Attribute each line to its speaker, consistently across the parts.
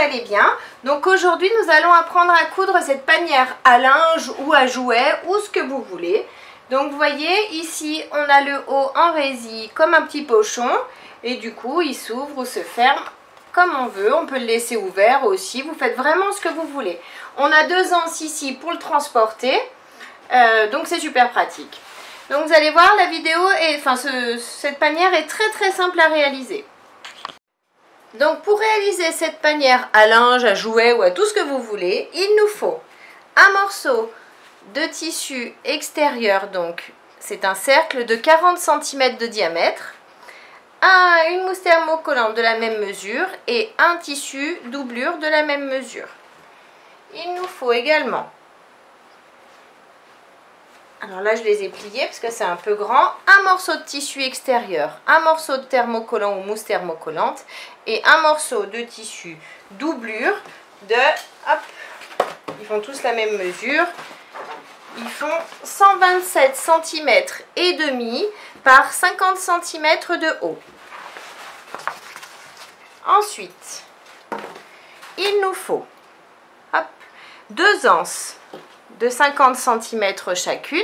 Speaker 1: allez bien. Donc aujourd'hui nous allons apprendre à coudre cette panière à linge ou à jouets ou ce que vous voulez. Donc vous voyez ici on a le haut en résille comme un petit pochon et du coup il s'ouvre ou se ferme comme on veut. On peut le laisser ouvert aussi, vous faites vraiment ce que vous voulez. On a 2 anses ici pour le transporter, donc c'est super pratique. Donc vous allez voir la vidéo, cette panière est très simple à réaliser. Donc pour réaliser cette panière à linge, à jouets ou à tout ce que vous voulez, il nous faut un morceau de tissu extérieur, donc c'est un cercle de 40 cm de diamètre, une mousse thermocollante de la même mesure et un tissu doublure de la même mesure. Il nous faut également, alors là je les ai pliés parce que c'est un peu grand, un morceau de tissu extérieur, un morceau de thermocollant ou mousse thermocollante et un morceau de tissu doublure de, hop, ils font tous la même mesure, ils font 127 cm et demi par 50 cm de haut. Ensuite, il nous faut 2 anses de 50 cm chacune.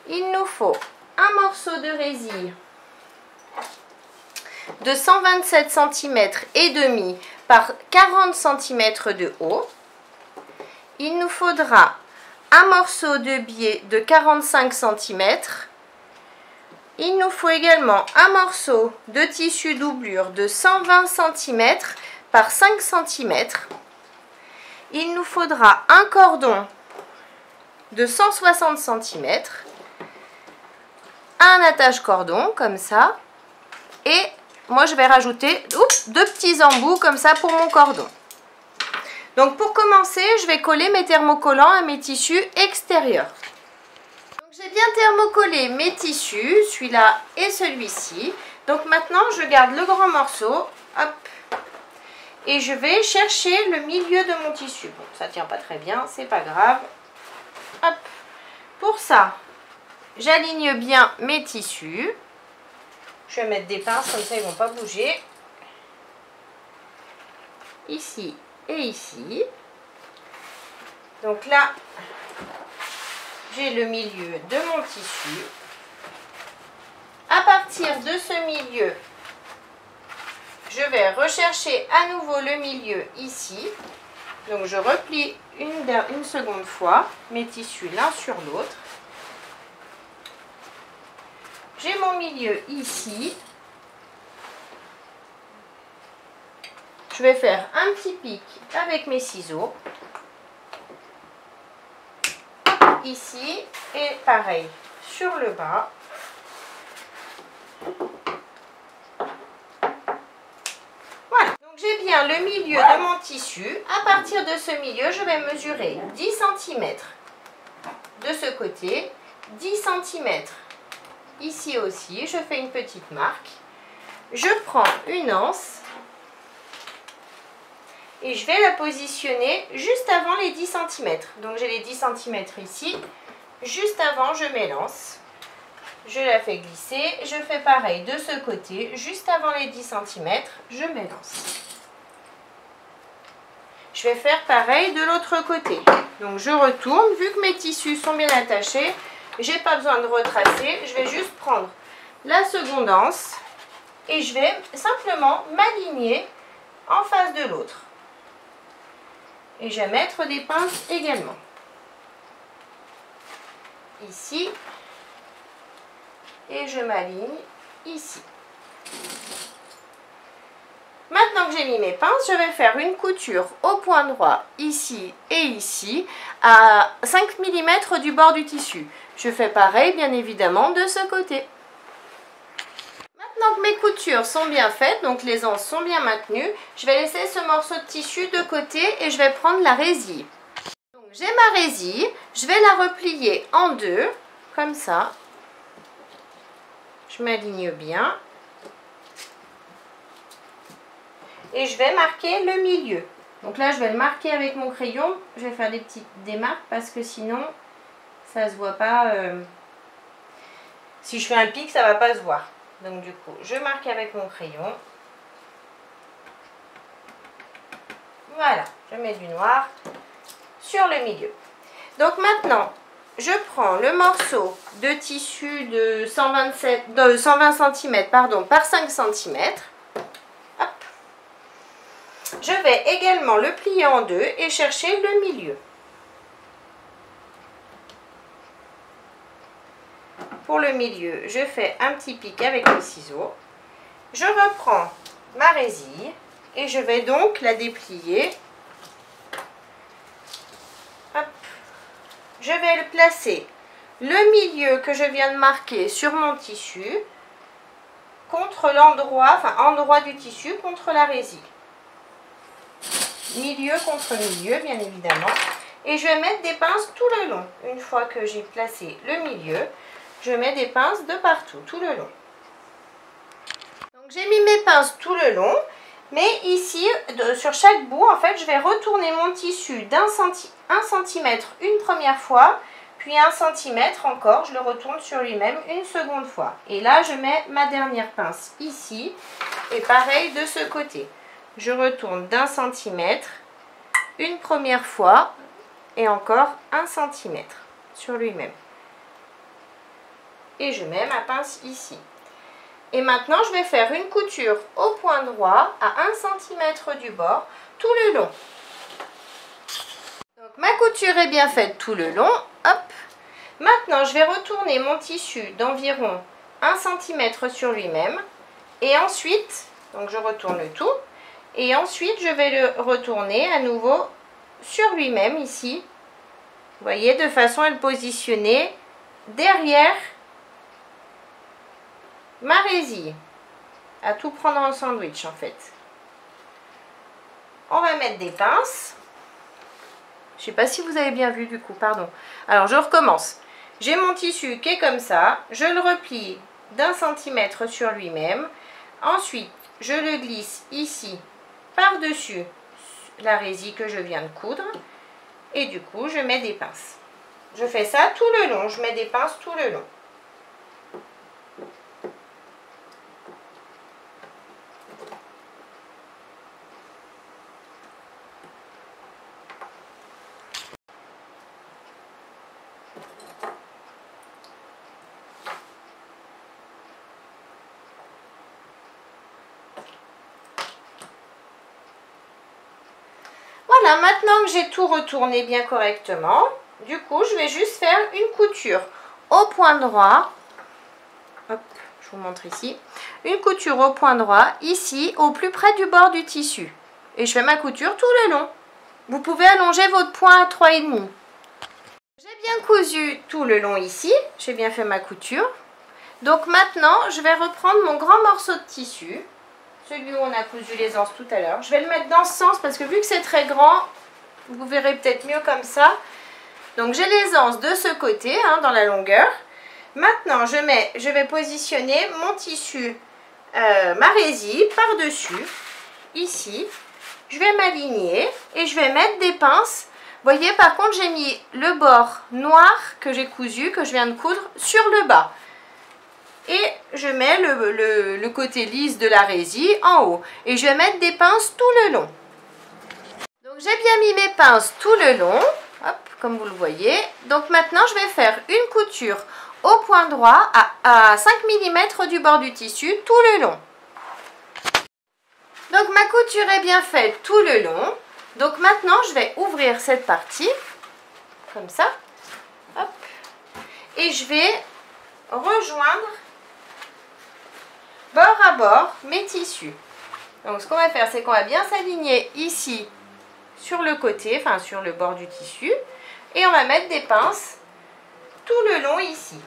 Speaker 1: Il nous faut un morceau de résille de 127 cm et demi par 40 cm de haut. Il nous faudra un morceau de biais de 45 cm. Il nous faut également un morceau de tissu doublure de 120 cm par 5 cm. Il nous faudra un cordon de 160 cm, un attache-cordon comme ça, et moi je vais rajouter 2 petits embouts comme ça pour mon cordon. Donc pour commencer, je vais coller mes thermocollants à mes tissus extérieurs. J'ai bien thermocollé mes tissus, celui-là et celui-ci. Donc maintenant je garde le grand morceau, hop, et je vais chercher le milieu de mon tissu. Bon, ça tient pas très bien, c'est pas grave. Hop. Pour ça, j'aligne bien mes tissus. Je vais mettre des pinces, comme ça ils ne vont pas bouger. Ici et ici. Donc là, j'ai le milieu de mon tissu. À partir de ce milieu, je vais rechercher à nouveau le milieu ici. Donc je replie une seconde fois mes tissus l'un sur l'autre. J'ai mon milieu ici. Je vais faire un petit pic avec mes ciseaux. Ici et pareil sur le bas. Voilà, donc j'ai bien le milieu de mon tissu. À partir de ce milieu, je vais mesurer 10 cm de ce côté, 10 cm ici aussi. Je fais une petite marque. Je prends une anse et je vais la positionner juste avant les 10 cm. Donc j'ai les 10 cm ici. Juste avant, je m'élance. Je la fais glisser. Je fais pareil de ce côté. Juste avant les 10 cm, je m'élance. Je vais faire pareil de l'autre côté. Donc je retourne. Vu que mes tissus sont bien attachés, j'ai pas besoin de retracer. Je vais juste prendre la seconde anse et je vais simplement m'aligner en face de l'autre. Et je vais mettre des pinces également. Ici. Et je m'aligne ici. Maintenant que j'ai mis mes pinces, je vais faire une couture au point droit ici et ici à 5 mm du bord du tissu. Je fais pareil bien évidemment de ce côté. Maintenant que mes coutures sont bien faites, donc les anses sont bien maintenues, je vais laisser ce morceau de tissu de côté et je vais prendre la résille. J'ai ma résille, je vais la replier en deux, comme ça. Je m'aligne bien. Et je vais marquer le milieu. Donc là, je vais le marquer avec mon crayon. Je vais faire des marques parce que sinon, ça ne se voit pas. Si je fais un pic, ça ne va pas se voir. Donc du coup, je marque avec mon crayon. Voilà, je mets du noir sur le milieu. Donc maintenant, je prends le morceau de tissu de 120 cm par 5 cm. Hop. Je vais également le plier en deux et chercher le milieu. Pour le milieu, je fais un petit pic avec le ciseau. Je reprends ma résille et je vais donc la déplier. Hop. Je vais le placer le milieu que je viens de marquer sur mon tissu contre l'endroit, enfin endroit du tissu contre la résille. Milieu contre milieu, bien évidemment. Et je vais mettre des pinces tout le long. Une fois que j'ai placé le milieu, je mets des pinces de partout, tout le long. Donc j'ai mis mes pinces tout le long, mais ici, sur chaque bout, en fait, je vais retourner mon tissu d'1 cm une première fois, puis 1 cm encore, je le retourne sur lui-même une seconde fois. Et là, je mets ma dernière pince ici, et pareil de ce côté. Je retourne d'1 cm une première fois, et encore 1 cm sur lui-même. Et je mets ma pince ici. Et maintenant, je vais faire une couture au point droit à 1 cm du bord tout le long. Donc ma couture est bien faite tout le long. Hop. Maintenant, je vais retourner mon tissu d'environ 1 cm sur lui-même. Et ensuite, donc je retourne le tout. Et ensuite, je vais le retourner à nouveau sur lui-même ici. Vous voyez, de façon à le positionner derrière ma résille, à tout prendre en sandwich en fait. On va mettre des pinces. Je sais pas si vous avez bien vu du coup, pardon. Alors je recommence. J'ai mon tissu qui est comme ça, je le replie d'1 cm sur lui-même. Ensuite, je le glisse ici par-dessus la résille que je viens de coudre. Et du coup, je mets des pinces. Je fais ça tout le long, je mets des pinces tout le long. Voilà, maintenant que j'ai tout retourné bien correctement, du coup, je vais juste faire une couture au point droit. Hop, je vous montre ici. Une couture au point droit, ici, au plus près du bord du tissu. Et je fais ma couture tout le long. Vous pouvez allonger votre point à 3,5. J'ai bien cousu tout le long ici. J'ai bien fait ma couture. Donc maintenant, je vais reprendre mon grand morceau de tissu. Celui où on a cousu les anses tout à l'heure. Je vais le mettre dans ce sens parce que vu que c'est très grand, vous verrez peut-être mieux comme ça. Donc j'ai les anses de ce côté, hein, dans la longueur. Maintenant, je vais positionner mon tissu, ma résille par-dessus, ici. Je vais m'aligner et je vais mettre des pinces. Vous voyez, par contre, j'ai mis le bord noir que j'ai cousu, que je viens de coudre, sur le bas. Et je mets le côté lisse de la résille en haut. Et je vais mettre des pinces tout le long. Donc j'ai bien mis mes pinces tout le long, hop, comme vous le voyez. Donc maintenant je vais faire une couture au point droit à 5 mm du bord du tissu tout le long. Donc ma couture est bien faite tout le long. Donc maintenant je vais ouvrir cette partie, comme ça. Hop, et je vais rejoindre bord à bord mes tissus. Donc ce qu'on va faire, c'est qu'on va bien s'aligner ici sur le côté, enfin sur le bord du tissu, et on va mettre des pinces tout le long ici.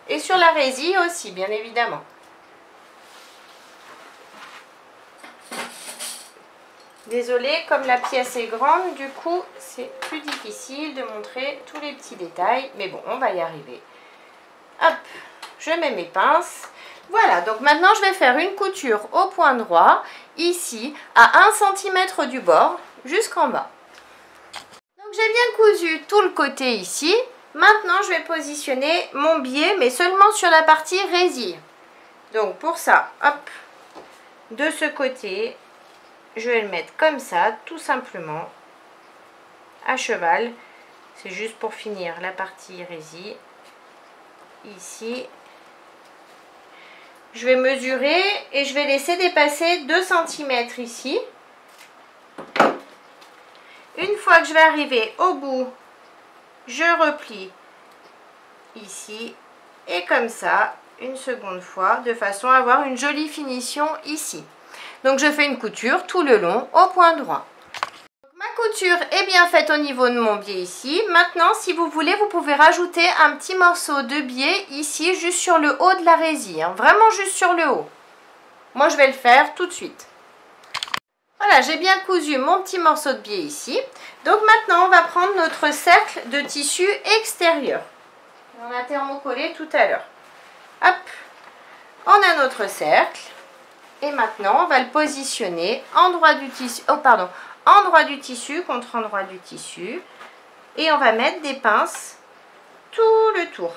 Speaker 1: Et sur la résille aussi, bien évidemment. Désolée, comme la pièce est grande, du coup, c'est plus difficile de montrer tous les petits détails, mais bon, on va y arriver. Hop, je mets mes pinces. Voilà, donc maintenant je vais faire une couture au point droit, ici, à 1 cm du bord, jusqu'en bas. Donc j'ai bien cousu tout le côté ici. Maintenant je vais positionner mon biais, mais seulement sur la partie résille. Donc pour ça, hop, de ce côté, je vais le mettre comme ça, tout simplement, à cheval. C'est juste pour finir la partie hérésie. Ici. Je vais mesurer et je vais laisser dépasser 2 cm ici. Une fois que je vais arriver au bout, je replie ici et comme ça une seconde fois de façon à avoir une jolie finition ici. Donc je fais une couture tout le long au point droit. Ma couture est bien faite au niveau de mon biais ici. Maintenant, si vous voulez, vous pouvez rajouter un petit morceau de biais ici, juste sur le haut de la résille, hein, vraiment juste sur le haut. Moi, je vais le faire tout de suite. Voilà, j'ai bien cousu mon petit morceau de biais ici. Donc maintenant, on va prendre notre cercle de tissu extérieur. On a thermocollé tout à l'heure. Hop, on a notre cercle. Et maintenant, on va le positionner endroit du tissu, endroit du tissu contre endroit du tissu. Et on va mettre des pinces tout le tour.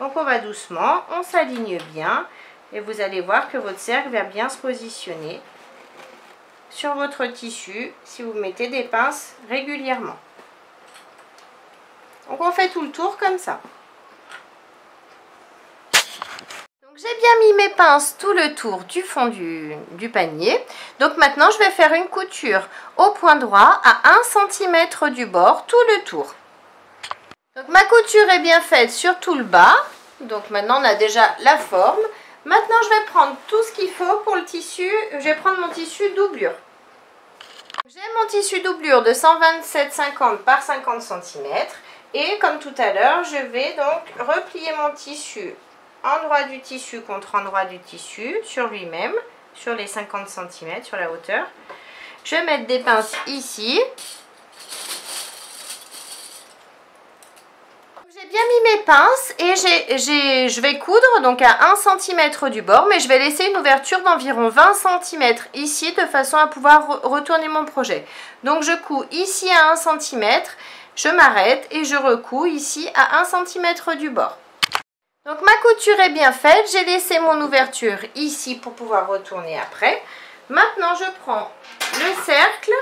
Speaker 1: Donc on va doucement, on s'aligne bien. Et vous allez voir que votre cercle va bien se positionner sur votre tissu si vous mettez des pinces régulièrement. Donc on fait tout le tour comme ça. Donc j'ai bien mis mes pinces tout le tour du fond du panier. Donc maintenant je vais faire une couture au point droit à 1 cm du bord tout le tour. Donc ma couture est bien faite sur tout le bas. Donc maintenant on a déjà la forme. Maintenant je vais prendre tout ce qu'il faut pour le tissu. Je vais prendre mon tissu doublure. J'ai mon tissu doublure de 127,50 par 50 cm. Et comme tout à l'heure, je vais donc replier mon tissu endroit du tissu contre endroit du tissu sur lui-même, sur les 50 cm, sur la hauteur. Je vais mettre des pinces ici. J'ai bien mis mes pinces et je vais coudre donc à 1 cm du bord, mais je vais laisser une ouverture d'environ 20 cm ici de façon à pouvoir retourner mon projet. Donc je couds ici à 1 cm, je m'arrête et je recouds ici à 1 cm du bord. Donc ma couture est bien faite, j'ai laissé mon ouverture ici pour pouvoir retourner après. Maintenant je prends le cercle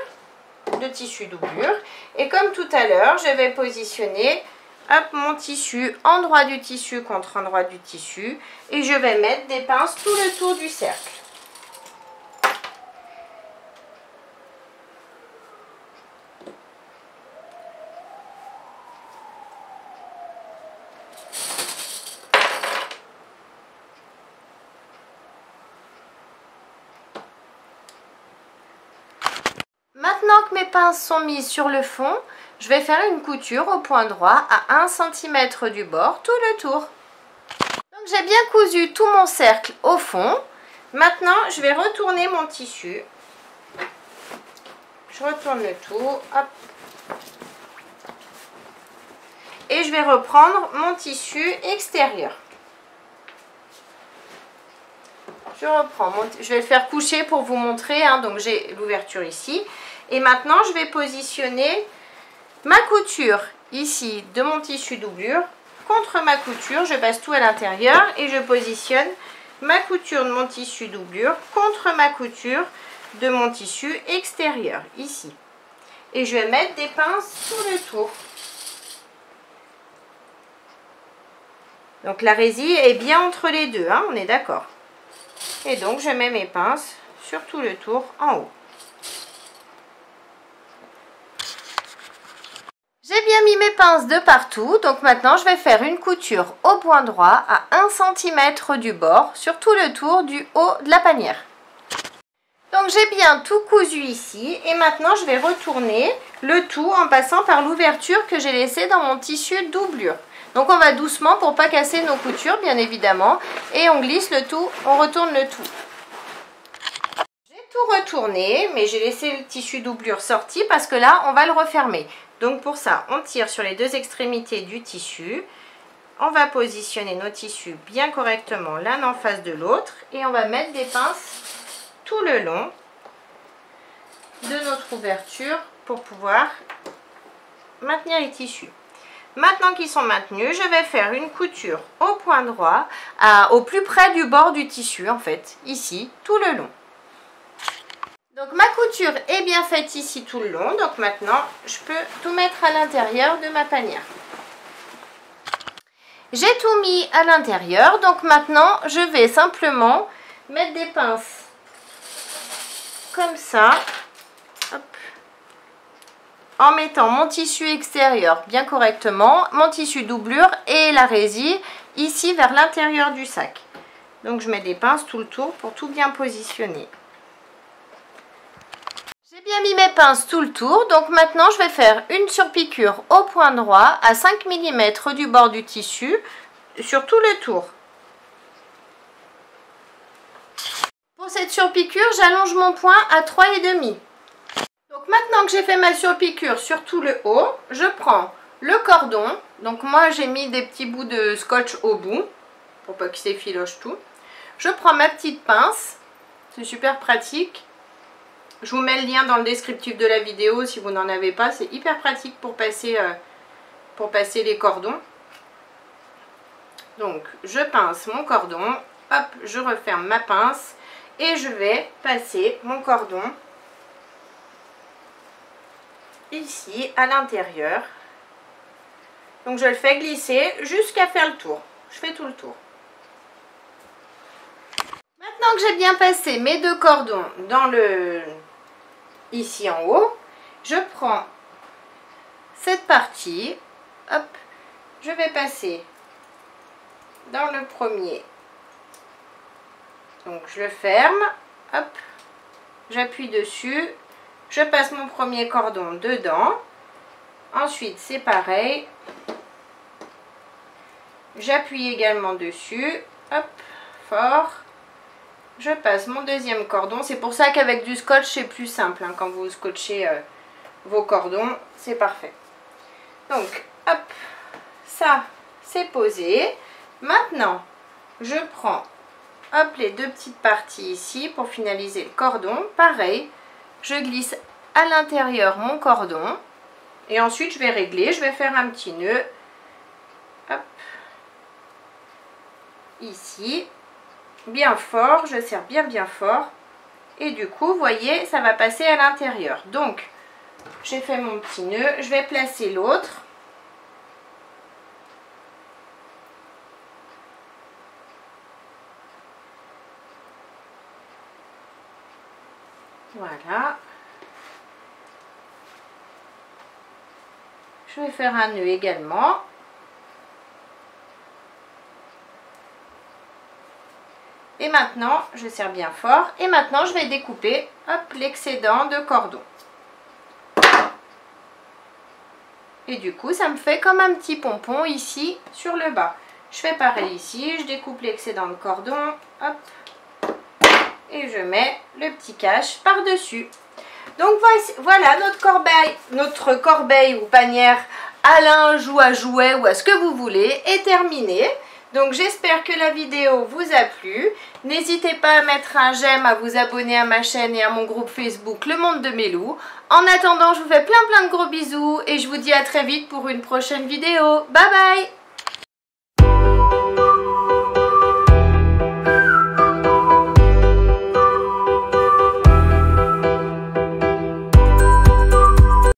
Speaker 1: de tissu doublure et comme tout à l'heure, je vais positionner hop, mon tissu, endroit du tissu contre endroit du tissu et je vais mettre des pinces tout le tour du cercle. Maintenant que mes pinces sont mises sur le fond, je vais faire une couture au point droit à 1 cm du bord tout le tour. Donc j'ai bien cousu tout mon cercle au fond. Maintenant je vais retourner mon tissu. Je retourne le tout. Hop. Et je vais reprendre mon tissu extérieur. Je vais le faire coucher pour vous montrer. Hein, donc j'ai l'ouverture ici. Et maintenant je vais positionner ma couture ici de mon tissu doublure contre ma couture. Je passe tout à l'intérieur et je positionne ma couture de mon tissu doublure contre ma couture de mon tissu extérieur ici. Et je vais mettre des pinces tout le tour. Donc la résille est bien entre les deux, hein, on est d'accord. Et donc je mets mes pinces sur tout le tour en haut. J'ai bien mis mes pinces de partout, donc maintenant je vais faire une couture au point droit à 1 cm du bord sur tout le tour du haut de la panière. Donc j'ai bien tout cousu ici et maintenant je vais retourner le tout en passant par l'ouverture que j'ai laissée dans mon tissu doublure. Donc on va doucement pour pas casser nos coutures bien évidemment et on glisse le tout, on retourne le tout. J'ai tout retourné mais j'ai laissé le tissu doublure sorti parce que là on va le refermer. Donc pour ça on tire sur les deux extrémités du tissu, on va positionner nos tissus bien correctement l'un en face de l'autre et on va mettre des pinces tout le long de notre ouverture pour pouvoir maintenir les tissus. Maintenant qu'ils sont maintenus, je vais faire une couture au point droit, au plus près du bord du tissu en fait, ici, tout le long. Donc ma couture est bien faite ici tout le long, donc maintenant je peux tout mettre à l'intérieur de ma panière. J'ai tout mis à l'intérieur, donc maintenant je vais simplement mettre des pinces comme ça, hop, en mettant mon tissu extérieur bien correctement, mon tissu doublure et la résille ici vers l'intérieur du sac. Donc je mets des pinces tout le tour pour tout bien positionner. J'ai bien mis mes pinces tout le tour, donc maintenant je vais faire une surpiqûre au point droit à 5 mm du bord du tissu sur tout le tour. Pour cette surpiqûre, j'allonge mon point à 3,5. Donc maintenant que j'ai fait ma surpiqûre sur tout le haut, je prends le cordon. Donc moi j'ai mis des petits bouts de scotch au bout, pour pas qu'il s'effiloche tout. Je prends ma petite pince, c'est super pratique. Je vous mets le lien dans le descriptif de la vidéo si vous n'en avez pas. C'est hyper pratique pour passer les cordons. Donc je pince mon cordon, hop, je referme ma pince et je vais passer mon cordon ici à l'intérieur. Donc je le fais glisser jusqu'à faire le tour. Je fais tout le tour. Maintenant que j'ai bien passé mes deux cordons dans ici en haut, je prends cette partie, hop, je vais passer dans le premier. Donc je le ferme, hop, j'appuie dessus, je passe mon premier cordon dedans. Ensuite c'est pareil, j'appuie également dessus, hop, fort. Je passe mon deuxième cordon. C'est pour ça qu'avec du scotch c'est plus simple, hein, quand vous scotchez vos cordons, c'est parfait. Donc hop, ça c'est posé. Maintenant je prends hop les deux petites parties ici pour finaliser le cordon. Pareil, je glisse à l'intérieur mon cordon et ensuite je vais régler. Je vais faire un petit nœud, hop, ici, bien fort, je serre bien fort et du coup vous voyez ça va passer à l'intérieur. Donc j'ai fait mon petit nœud, je vais placer l'autre. Voilà, je vais faire un nœud également. Et maintenant, je serre bien fort. Et maintenant, je vais découper l'excédent de cordon. Et du coup, ça me fait comme un petit pompon ici sur le bas. Je fais pareil ici. Je découpe l'excédent de cordon. Hop. Et je mets le petit cache par-dessus. Donc voilà, notre corbeille ou panière à linge ou à jouets ou à ce que vous voulez est terminée. Donc j'espère que la vidéo vous a plu. N'hésitez pas à mettre un j'aime, à vous abonner à ma chaîne et à mon groupe Facebook Le Monde de Mélou. En attendant, je vous fais plein de gros bisous et je vous dis à très vite pour une prochaine vidéo. Bye bye!